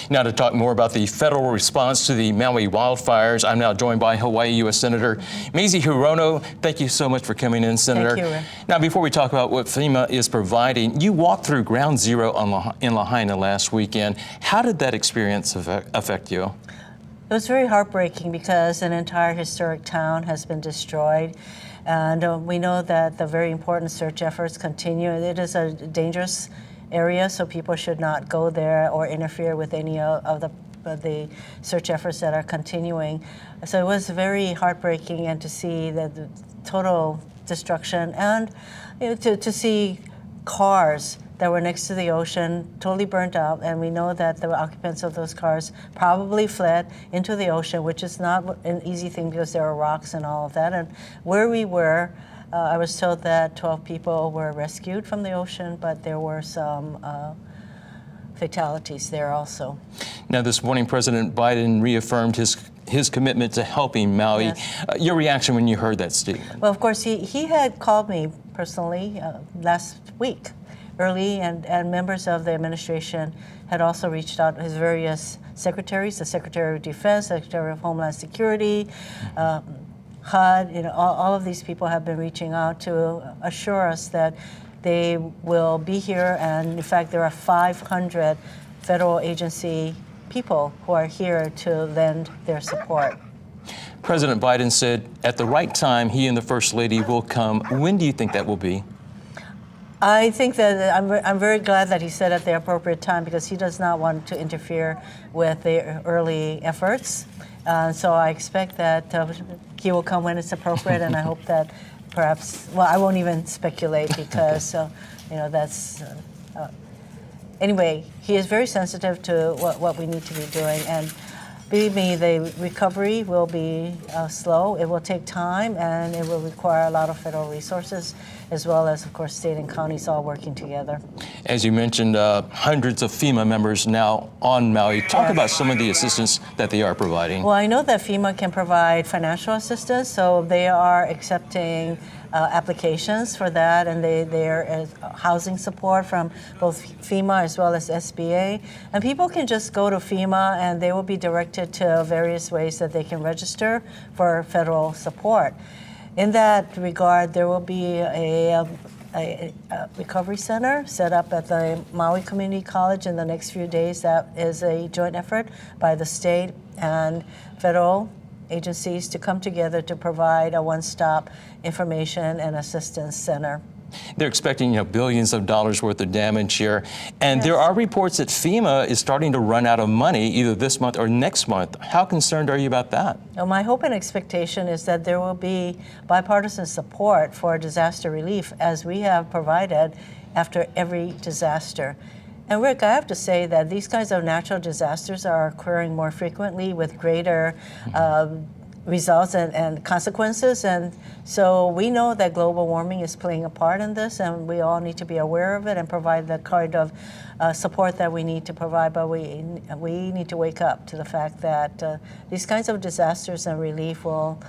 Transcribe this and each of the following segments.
Now to talk more about the federal response to the Maui wildfires, I'm now joined by Hawaii U.S. Senator Mazie Hirono. Thank you so much for coming in, Senator. Thank you, Rick. Now, before we talk about what FEMA is providing, you walked through Ground Zero in Lahaina last weekend. How did that experience affect you? It was very heartbreaking because an entire historic town has been destroyed. And we know that the very important search efforts continue. It is a dangerous area, so people should not go there or interfere with any of the search efforts that are continuing. So it was very heartbreaking, and to see the total destruction, and to see cars that were next to the ocean totally burnt out, and we know that the occupants of those cars probably fled into the ocean, which is not an easy thing because there are rocks and all of that. And where we were, I was told that 12 people were rescued from the ocean, but there were some fatalities there also. Now, this morning, President Biden reaffirmed his commitment to helping Maui. Yes. Your reaction when you heard that statement? Well, of course, he had called me personally last week, early, and members of the administration had also reached out, his various secretaries, the Secretary of Defense, Secretary of Homeland Security, HUD, all of these people have been reaching out to assure us that they will be here. And in fact, there are 500 federal agency people who are here to lend their support. President Biden said at the right time, he and the First Lady will come. When do you think that will be? I think that I'm very glad that he said at the appropriate time, because he does not want to interfere with the early efforts. So I expect that he will come when it's appropriate, and I hope that perhaps, well, I won't even speculate because, that's, anyway, he is very sensitive to what we need to be doing. And believe me, the recovery will be slow. It will take time, and it will require a lot of federal resources, as well as, of course, state and counties all working together. As you mentioned, hundreds of FEMA members now on Maui. Talk about some of the assistance that they are providing. Well, I know that FEMA can provide financial assistance, so they are accepting applications for that, and there is housing support from both FEMA as well as SBA. And people can just go to FEMA, and they will be directed to various ways that they can register for federal support. In that regard, there will be a recovery center set up at the Maui Community College in the next few days. That is a joint effort by the state and federal agencies to come together to provide a one-stop information and assistance center. They're expecting billions of dollars worth of damage here. And There are reports that FEMA is starting to run out of money either this month or next month. How concerned are you about that? Well, my hope and expectation is that there will be bipartisan support for disaster relief, as we have provided after every disaster. And Rick, I have to say that these kinds of natural disasters are occurring more frequently with greater results and consequences. And so we know that global warming is playing a part in this, and we all need to be aware of it and provide the kind of support that we need to provide. But we need to wake up to the fact that these kinds of disasters and relief will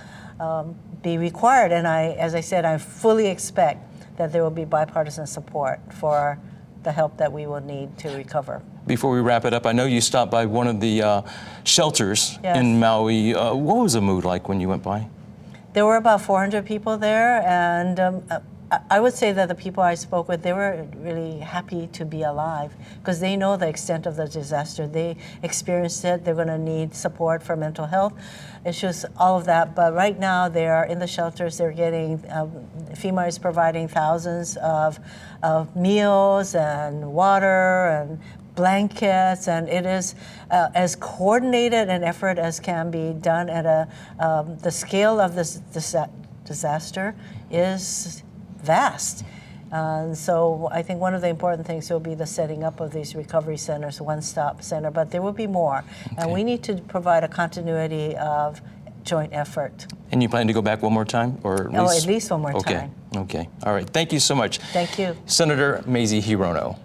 be required. And as I said, I fully expect that there will be bipartisan support for the help that we will need to recover. Before we wrap it up, I know you stopped by one of the shelters Yes. in Maui. What was the mood like when you went by? There were about 400 people there, and I would say that the people I spoke with, they were really happy to be alive because they know the extent of the disaster. They experienced it. They're going to need support for mental health issues, all of that. But right now, they are in the shelters. They're getting, FEMA is providing thousands of meals and water and blankets, and it is as coordinated an effort as can be done at the scale of this disaster is vast. So I think one of the important things will be the setting up of these recovery centers, one-stop center, but there will be more. Okay. And we need to provide a continuity of joint effort. And you plan to go back one more time? Or at least one more time. Okay. All right. Thank you so much. Thank you. Senator Mazie Hirono.